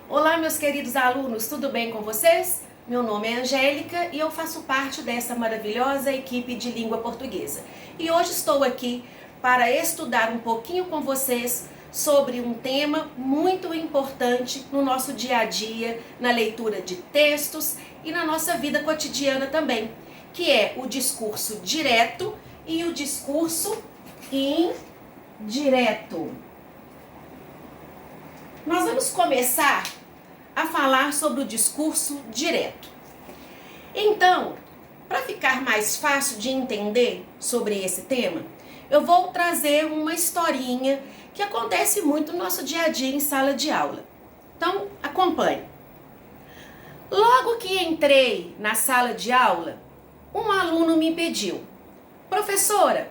Olá, meus queridos alunos, tudo bem com vocês? Meu nome é Angélica e eu faço parte dessa maravilhosa equipe de língua portuguesa. E hoje estou aqui para estudar um pouquinho com vocês sobre um tema muito importante no nosso dia a dia, na leitura de textos e na nossa vida cotidiana também, que é o discurso direto e o discurso indireto. Nós vamos começar a falar sobre o discurso direto. Então, para ficar mais fácil de entender sobre esse tema, eu vou trazer uma historinha que acontece muito no nosso dia a dia em sala de aula. Então, acompanhe. Logo que entrei na sala de aula, um aluno me pediu: professora,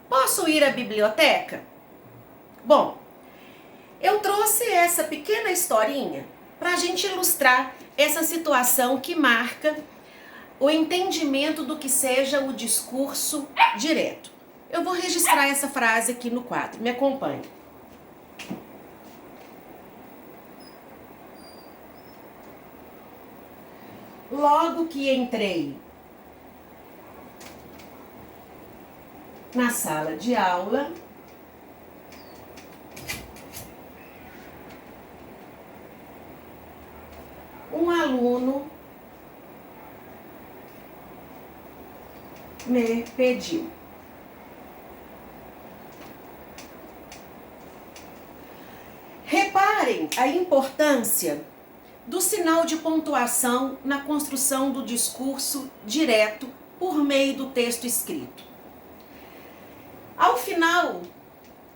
posso ir à biblioteca? Bom, eu trouxe essa pequena historinha para a gente ilustrar essa situação que marca o entendimento do que seja o discurso direto. Eu vou registrar essa frase aqui no quadro, me acompanhe. Logo que entrei na sala de aula, um aluno me pediu. Reparem a importância do sinal de pontuação na construção do discurso direto por meio do texto escrito. Ao final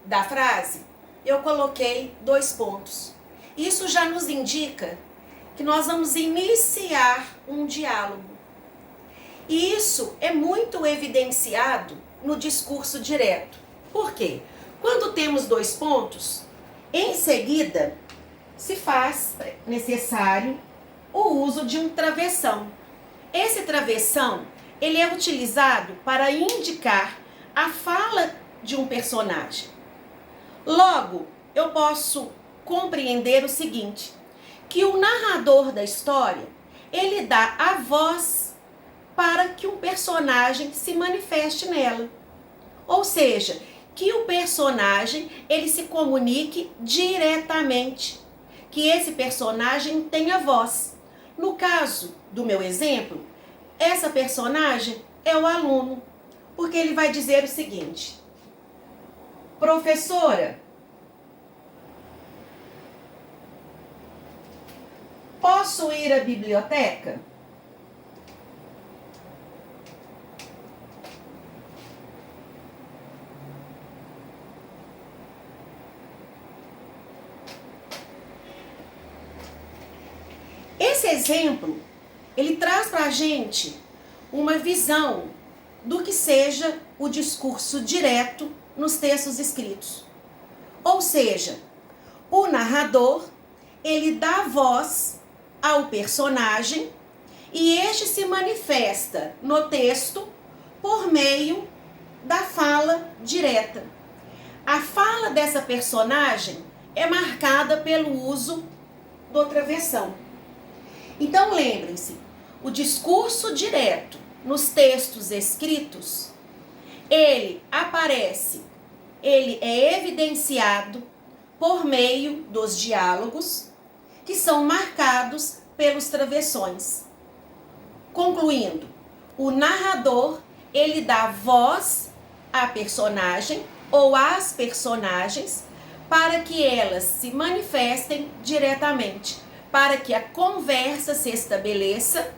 da frase, eu coloquei 2 pontos. Isso já nos indica que nós vamos iniciar um diálogo. E isso é muito evidenciado no discurso direto. Por quê? Quando temos 2 pontos, em seguida se faz necessário o uso de um travessão. Esse travessão, ele é utilizado para indicar a fala de um personagem. Logo, eu posso compreender o seguinte: que o narrador da história, ele dá a voz para que um personagem se manifeste nela. Ou seja, que o personagem, ele se comunique diretamente, que esse personagem tenha voz. No caso do meu exemplo, essa personagem é o aluno, porque ele vai dizer o seguinte: professora, posso ir à biblioteca? Esse exemplo, ele traz para a gente uma visão do que seja o discurso direto nos textos escritos. Ou seja, o narrador, ele dá voz ao personagem e este se manifesta no texto por meio da fala direta. A fala dessa personagem é marcada pelo uso do travessão. Então lembrem-se, o discurso direto nos textos escritos, ele aparece, ele é evidenciado por meio dos diálogos que são marcados pelos travessões. Concluindo, o narrador, ele dá voz à personagem ou às personagens para que elas se manifestem diretamente, para que a conversa se estabeleça,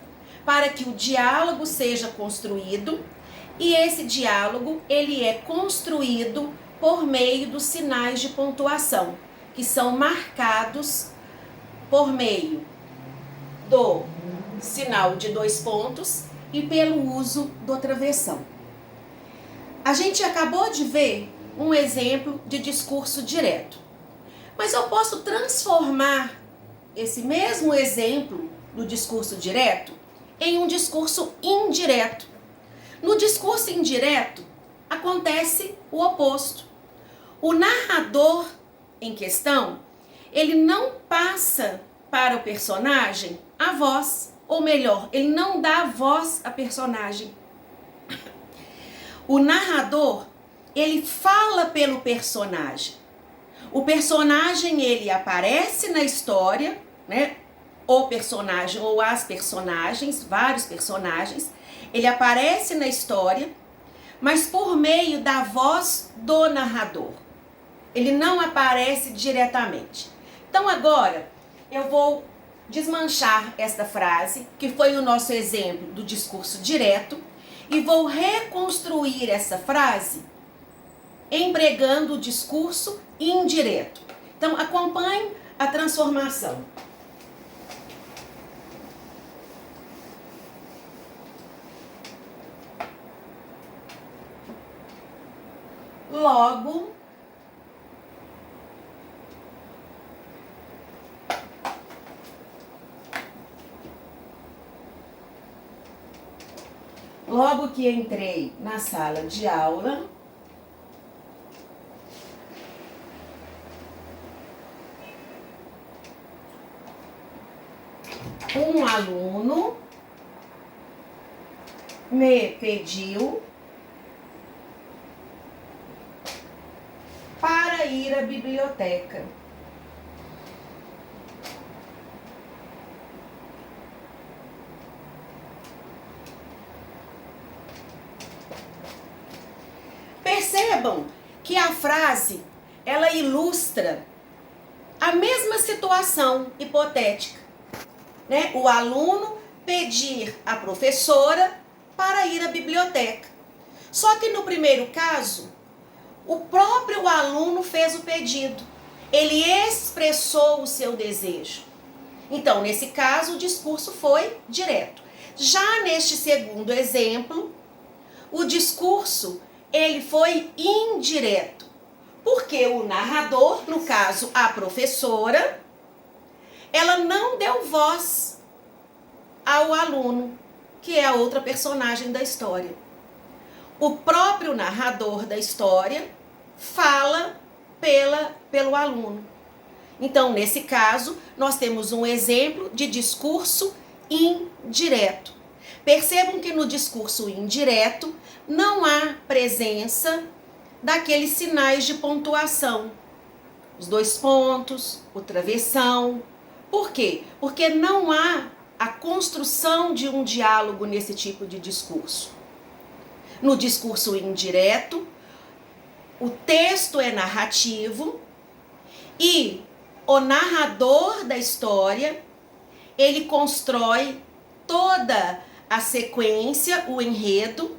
para que o diálogo seja construído, e esse diálogo, ele é construído por meio dos sinais de pontuação, que são marcados por meio do sinal de 2 pontos e pelo uso do travessão. A gente acabou de ver um exemplo de discurso direto, mas eu posso transformar esse mesmo exemplo do discurso direto em um discurso indireto. No discurso indireto, acontece o oposto. O narrador em questão, ele não passa para o personagem a voz, ou melhor, ele não dá voz à personagem. O narrador, ele fala pelo personagem. O personagem, ele aparece na história, né? O personagem ou as personagens, vários personagens, ele aparece na história, mas por meio da voz do narrador. Ele não aparece diretamente. Então agora eu vou desmanchar esta frase, que foi o nosso exemplo do discurso direto, e vou reconstruir essa frase empregando o discurso indireto. Então acompanhe a transformação. Logo, que entrei na sala de aula, um aluno me pediu para ir à biblioteca. Percebam que a frase, ela ilustra a mesma situação hipotética, né? O aluno pedir à professora para ir à biblioteca. Só que no primeiro caso, o próprio aluno fez o pedido. Ele expressou o seu desejo. Então, nesse caso, o discurso foi direto. Já neste segundo exemplo, o discurso, ele foi indireto. Porque o narrador, no caso, a professora, ela não deu voz ao aluno, que é a outra personagem da história. O próprio narrador da história fala pelo aluno. Então, nesse caso, nós temos um exemplo de discurso indireto. Percebam que no discurso indireto não há presença daqueles sinais de pontuação. Os dois pontos, o travessão. Por quê? Porque não há a construção de um diálogo nesse tipo de discurso. No discurso indireto, o texto é narrativo e o narrador da história, ele constrói toda a sequência, o enredo,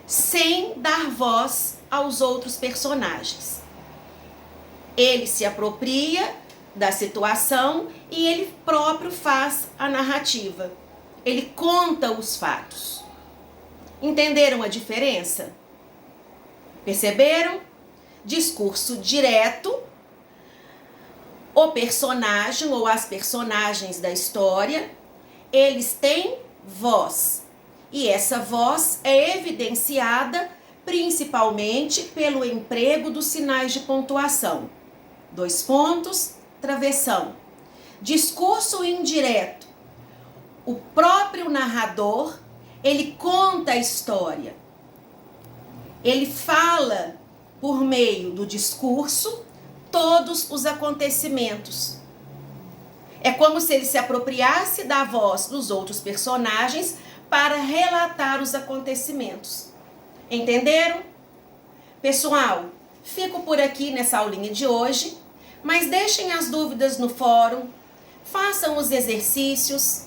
sem dar voz aos outros personagens. Ele se apropria da situação e ele próprio faz a narrativa. Ele conta os fatos. Entenderam a diferença? Perceberam? Discurso direto, o personagem ou as personagens da história, eles têm voz. E essa voz é evidenciada principalmente pelo emprego dos sinais de pontuação. Dois pontos, travessão. Discurso indireto. O próprio narrador, ele conta a história. Ele fala, por meio do discurso, todos os acontecimentos. É como se ele se apropriasse da voz dos outros personagens para relatar os acontecimentos. Entenderam? Pessoal, fico por aqui nessa aulinha de hoje, mas deixem as dúvidas no fórum, façam os exercícios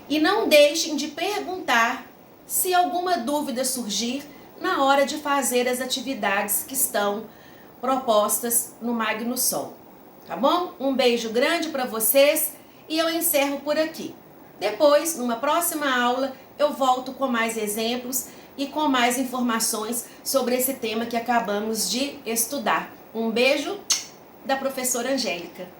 e não deixem de perguntar se alguma dúvida surgir na hora de fazer as atividades que estão propostas no Magno Sol. Tá bom? Um beijo grande para vocês e eu encerro por aqui. Depois, numa próxima aula, eu volto com mais exemplos e com mais informações sobre esse tema que acabamos de estudar. Um beijo da professora Angélica.